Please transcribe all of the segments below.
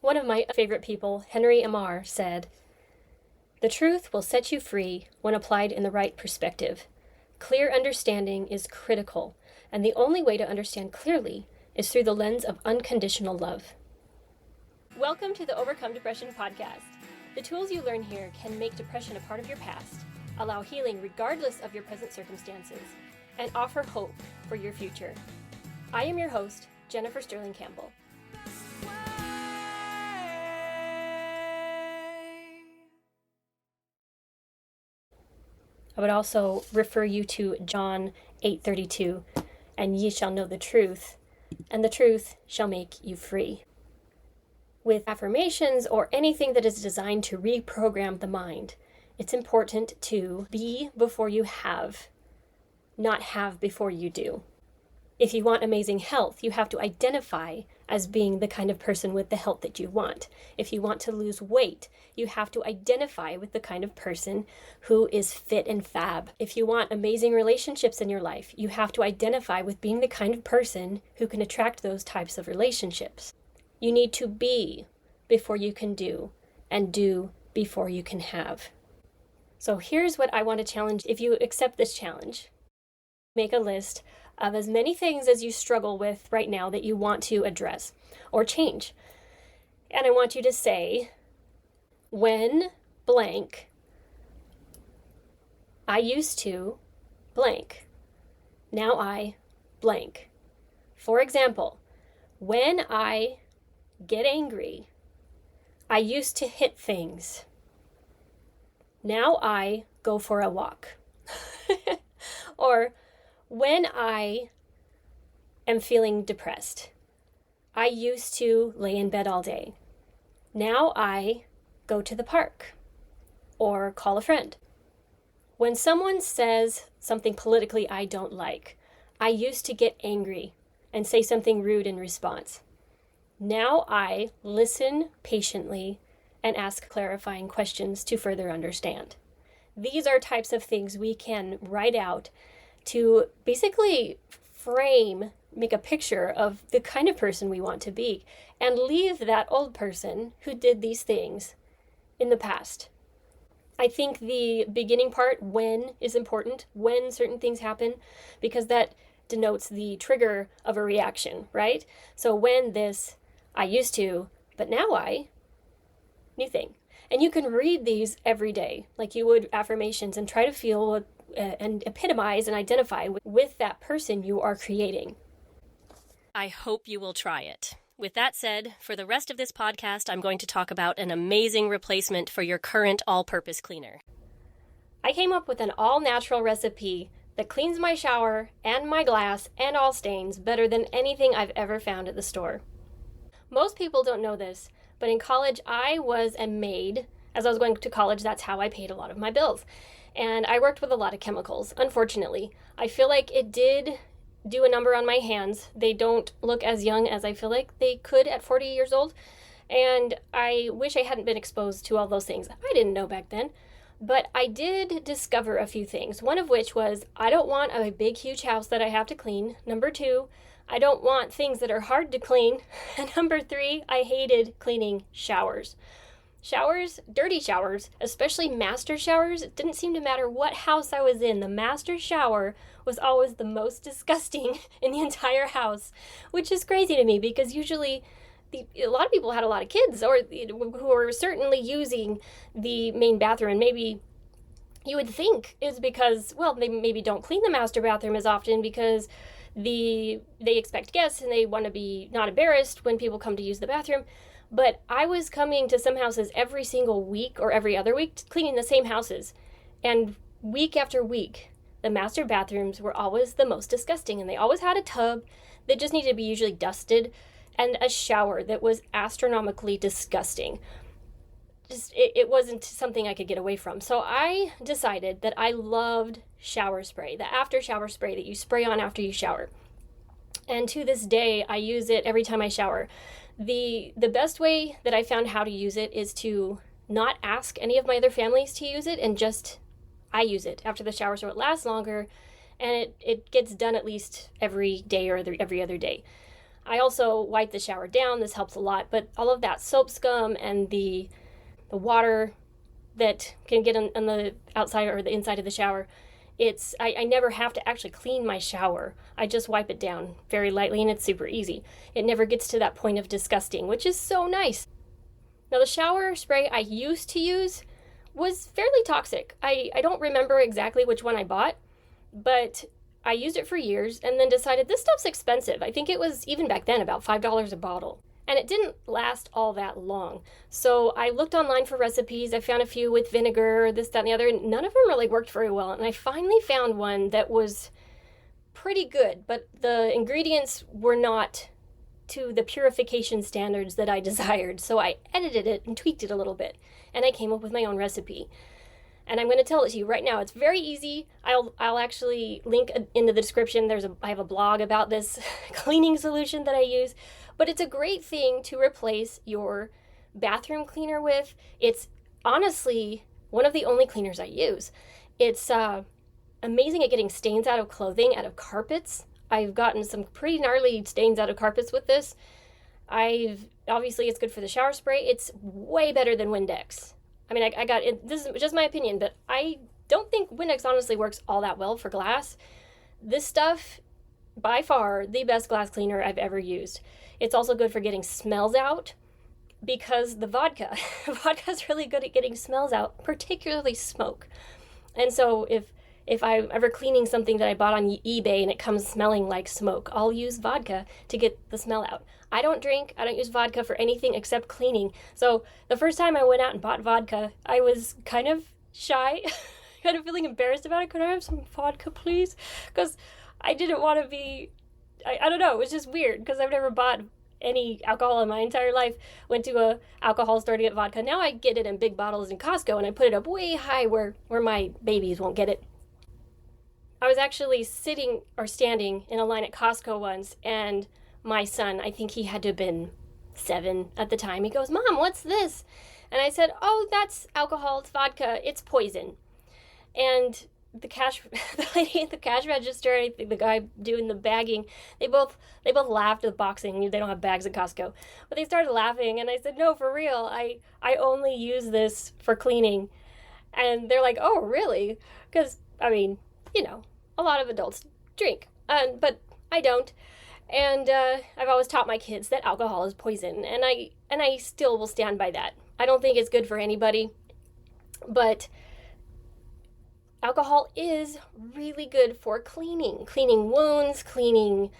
One of my favorite people, Henry Amar, said, "The truth will set you free when applied in the right perspective. Clear understanding is critical, and the only way to understand clearly is through the lens of unconditional love." Welcome to the Overcome Depression podcast. The tools you learn here can make depression a part of your past, allow healing regardless of your present circumstances, and offer hope for your future. I am your host, Jennifer Stirling-Campbell. I would also refer you to John 8:32, "And ye shall know the truth, and the truth shall make you free." With affirmations or anything that is designed to reprogram the mind, it's important to be before you have, not have before you do. If you want amazing health, you have to identify as being the kind of person with the health that you want. If you want to lose weight, you have to identify with the kind of person who is fit and fab. If you want amazing relationships in your life, you have to identify with being the kind of person who can attract those types of relationships. You need to be before you can do, and do before you can have. So here's what I want to challenge. If you accept this challenge, make a list of as many things as you struggle with right now that you want to address or change. And I want you to say, when blank, I used to blank. Now I blank. For example, when I get angry, I used to hit things. Now I go for a walk. Or when I am feeling depressed, I used to lay in bed all day. Now I go to the park or call a friend. When someone says something politically I don't like, I used to get angry and say something rude in response. Now I listen patiently and ask clarifying questions to further understand. These are types of things we can write out to basically make a picture of the kind of person we want to be, and leave that old person who did these things in the past. I think the beginning part, when, is important, when certain things happen, because that denotes the trigger of a reaction, right? So when this, I used to, but now I, new thing. And you can read these every day, like you would affirmations, and try to feel and epitomize and identify with that person you are creating. I hope you will try it. With that said, for the rest of this podcast, I'm going to talk about an amazing replacement for your current all-purpose cleaner. I came up with an all-natural recipe that cleans my shower and my glass and all stains better than anything I've ever found at the store. Most people don't know this, but in college I was a maid. As I was going to college, that's how I paid a lot of my bills. And I worked with a lot of chemicals, unfortunately. I feel like it did do a number on my hands. They don't look as young as I feel like they could at 40 years old. And I wish I hadn't been exposed to all those things. I didn't know back then. But I did discover a few things. One of which was, I don't want a big, huge house that I have to clean. Number 2, I don't want things that are hard to clean. And number 3, I hated cleaning showers. Showers, dirty showers, especially master showers, it didn't seem to matter what house I was in. The master shower was always the most disgusting in the entire house, which is crazy to me because usually a lot of people had a lot of kids or who were certainly using the main bathroom. And maybe you would think it's because, well, they maybe don't clean the master bathroom as often because they expect guests and they want to be not embarrassed when people come to use the bathroom. But I was coming to some houses every single week or every other week, cleaning the same houses. And week after week, the master bathrooms were always the most disgusting. And they always had a tub that just needed to be usually dusted and a shower that was astronomically disgusting. It wasn't something I could get away from. So I decided that I loved shower spray, the after shower spray that you spray on after you shower. And to this day, I use it every time I shower. The best way that I found how to use it is to not ask any of my other families to use it, and just I use it after the shower so it lasts longer, and it gets done at least every day or every other day. I also wipe the shower down. This helps a lot. But all of that soap scum and the water that can get on the outside or the inside of the shower, I never have to actually clean my shower. I just wipe it down very lightly, and it's super easy. It never gets to that point of disgusting, which is so nice. Now, the shower spray I used to use was fairly toxic. I don't remember exactly which one I bought, but I used it for years and then decided this stuff's expensive. I think it was, even back then, about $5 a bottle. And it didn't last all that long. So I looked online for recipes. I found a few with vinegar, this, that, and the other, and none of them really worked very well. And I finally found one that was pretty good, but the ingredients were not to the purification standards that I desired. So I edited it and tweaked it a little bit, and I came up with my own recipe. And I'm going to tell it to you right now. It's very easy. I'll actually link in the description. I have a blog about this cleaning solution that I use, but it's a great thing to replace your bathroom cleaner with. It's honestly one of the only cleaners I use. It's amazing at getting stains out of clothing, out of carpets. I've gotten some pretty gnarly stains out of carpets with this. Obviously it's good for the shower spray. It's way better than Windex. I mean, I got it. This is just my opinion, but I don't think Windex honestly works all that well for glass. This stuff, by far, the best glass cleaner I've ever used. It's also good for getting smells out, because the vodka is really good at getting smells out, particularly smoke. And so if I'm ever cleaning something that I bought on eBay and it comes smelling like smoke, I'll use vodka to get the smell out. I don't drink. I don't use vodka for anything except cleaning. So the first time I went out and bought vodka, I was kind of shy, kind of feeling embarrassed about it. Could I have some vodka, please? Because I didn't want to be, I don't know, it was just weird because I've never bought any alcohol in my entire life. Went to a alcohol store to get vodka. Now I get it in big bottles in Costco, and I put it up way high where my babies won't get it. I was actually standing in a line at Costco once, and my son, I think he had to have been 7 at the time, he goes, "Mom, what's this?" And I said, "Oh, that's alcohol, it's vodka, it's poison." And the lady at the cash register, I think the guy doing the bagging, they both laughed at the boxing. They don't have bags at Costco, but they started laughing, and I said, "No, for real, I only use this for cleaning." And they're like, "Oh, really?" Because, I mean, a lot of adults drink, but I don't. And I've always taught my kids that alcohol is poison, and I still will stand by that. I don't think it's good for anybody, but alcohol is really good for cleaning wounds, cleaning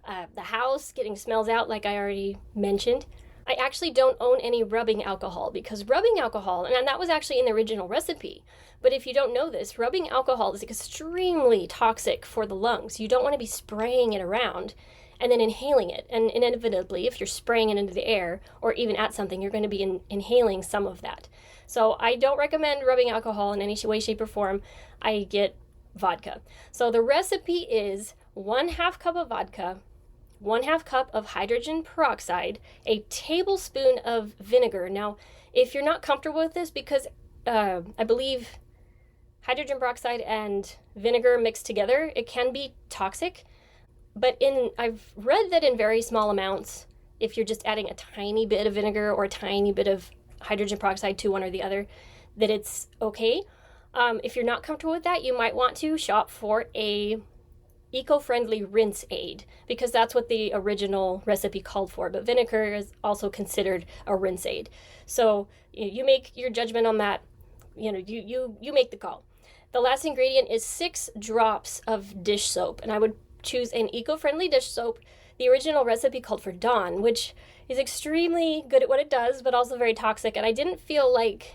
the house, getting smells out, like I already mentioned. I actually don't own any rubbing alcohol, because rubbing alcohol, and that was actually in the original recipe, but if you don't know this, rubbing alcohol is extremely toxic for the lungs. You don't want to be spraying it around and then inhaling it. And inevitably, if you're spraying it into the air or even at something, you're going to be inhaling some of that. So I don't recommend rubbing alcohol in any way, shape, or form. I get vodka. So the recipe is 1/2 cup of vodka, 1/2 cup of hydrogen peroxide, a tablespoon of vinegar. Now, if you're not comfortable with this, because I believe hydrogen peroxide and vinegar mixed together, it can be toxic. But I've read that in very small amounts, if you're just adding a tiny bit of vinegar or a tiny bit of hydrogen peroxide to one or the other, that it's okay. If you're not comfortable with that, you might want to shop for a eco-friendly rinse aid, because that's what the original recipe called for. But vinegar is also considered a rinse aid. So you make your judgment on that. You make the call. The last ingredient is 6 drops of dish soap, and I would choose an eco-friendly dish soap. The original recipe called for Dawn, which is extremely good at what it does, but also very toxic. And I didn't feel like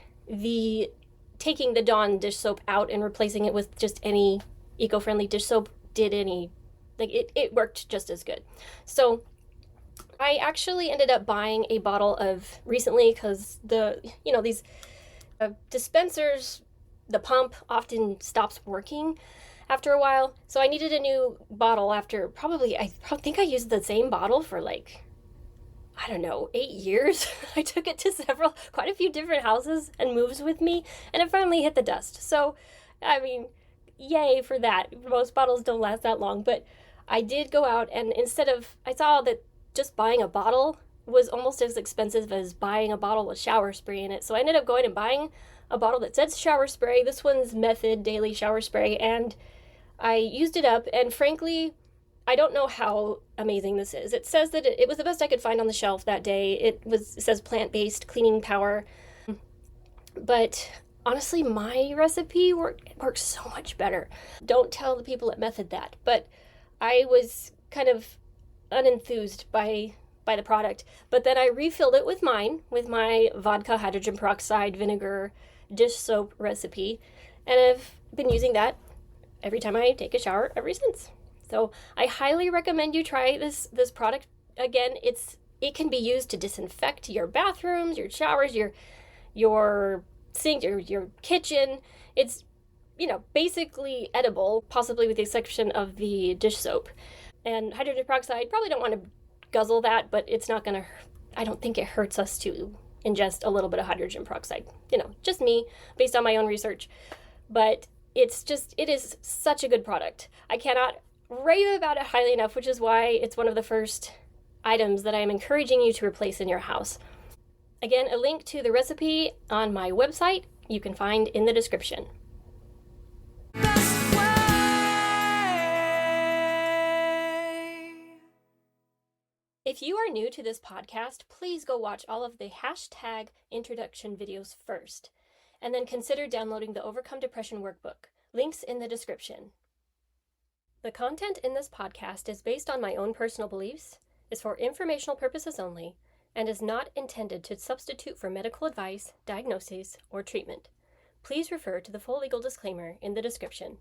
taking the Dawn dish soap out and replacing it with just any eco-friendly dish soap did any, it worked just as good. So I actually ended up buying a bottle of recently, because these dispensers, the pump often stops working after a while. So I needed a new bottle after I think I used the same bottle for 8 years. I took it to quite a few different houses and moves with me, and it finally hit the dust. So, I mean, yay for that. Most bottles don't last that long, but I did go out, and I saw that just buying a bottle was almost as expensive as buying a bottle with shower spray in it. So I ended up going and buying a bottle that said shower spray. This one's Method Daily Shower Spray, and I used it up, and frankly, I don't know how amazing this is. It says that it was the best I could find on the shelf that day. It says plant-based cleaning power. But honestly, my recipe works so much better. Don't tell the people at Method that. But I was kind of unenthused by the product. But then I refilled it with my vodka hydrogen peroxide vinegar dish soap recipe. And I've been using that every time I take a shower ever since. So I highly recommend you try this product. Again, it can be used to disinfect your bathrooms, your showers, your sink, your kitchen. It's, basically edible, possibly with the exception of the dish soap. And hydrogen peroxide, probably don't want to guzzle that, but it's not going to, I don't think it hurts us to ingest a little bit of hydrogen peroxide. Just me, based on my own research. But it is such a good product. I cannot rave about it highly enough, which is why it's one of the first items that I am encouraging you to replace in your house. Again, a link to the recipe on my website you can find in the description. If you are new to this podcast, please go watch all of the hashtag introduction videos first, and then consider downloading the Overcome Depression workbook. Links in the description. The content in this podcast is based on my own personal beliefs, is for informational purposes only, and is not intended to substitute for medical advice, diagnosis, or treatment. Please refer to the full legal disclaimer in the description.